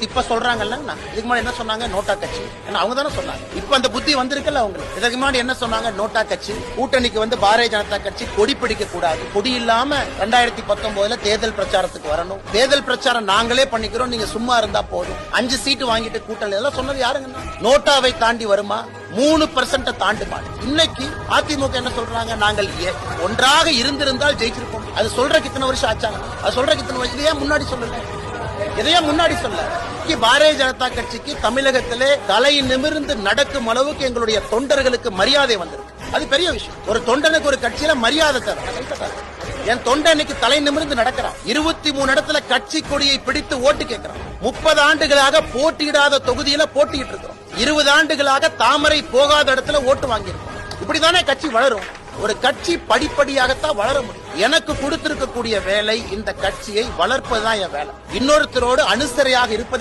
இப்ப சொல்றாங்கல்ல, இதுக்கு முன்னாடி என்ன சொன்னாங்க? நோட்டா கட்சி. அவங்க தானே சொன்னாங்க. இப்ப அந்த புத்தி வந்திருக்குல்ல அவங்களுக்கு. இதுக்கு முன்னாடி என்ன சொன்னாங்க? நோட்டா கட்சி. கூட்டணிக்கு பாரதிய ஜனதா கட்சி கொடி பிடிக்க கூடாது, கொடி இல்லாம 2019 தேர்தல் பிரச்சாரத்துக்கு வரணும், தேர்தல் பிரச்சாரம் நாங்களே பண்ணிக்கிறோம், நீங்க சும்மா இருந்தா போதும், 5 சீட்டு வாங்கிட்டு கூட்டணி. இதெல்லாம் சொன்னது யாருங்க? நோட்டாவை தாண்டி வருமா? 3% தாண்டுமா? இன்னைக்கு அதிமுக என்ன சொல்றாங்க? நாங்கள் ஒன்றாக இருந்திருந்தால் ஜெயிச்சிருப்போம். அது சொல்றதுக்கு இத்தனை வருஷம் ஆச்சாங்க. அது சொல்றதுக்கு இத்தனை வருஷம். இதையே முன்னாடி சொல்லல, இதையே முன்னாடி சொல்ல. பாரதிய ஜனதா கட்சிக்கு தமிழகத்திலே தலை நிமிர்ந்து நடக்கும் அளவுக்கு எங்களுடைய தொண்டர்களுக்கு மரியாதை வந்திருக்கு. அது பெரிய விஷயம். ஒரு தொண்டனுக்கு ஒரு கட்சியில மரியாதை தர. என் தொண்டனுக்கு தலை நிமிர்ந்து நடக்கிறான். 23 இடத்துல கட்சி கொடியை பிடித்து ஓட்டு கேட்கிறான். 30 ஆண்டுகளாக போட்டியிடாத தொகுதியில போட்டிட்டு இருக்கிறோம். 20 ஆண்டுகளாக தாமரை போகாத இடத்துல ஓட்டு வாங்கியிருக்கோம். இப்படிதானே கட்சி வளரும். ஒரு கட்சி படிப்படியாகத்தான் வளர முடியும். எனக்கு கொடுத்திருக்கக்கூடிய வேலை இந்த கட்சியை வளர்ப்பதுதான் என் வேலை. இன்னொருத்தரோடு அனுசரியாக இருப்பது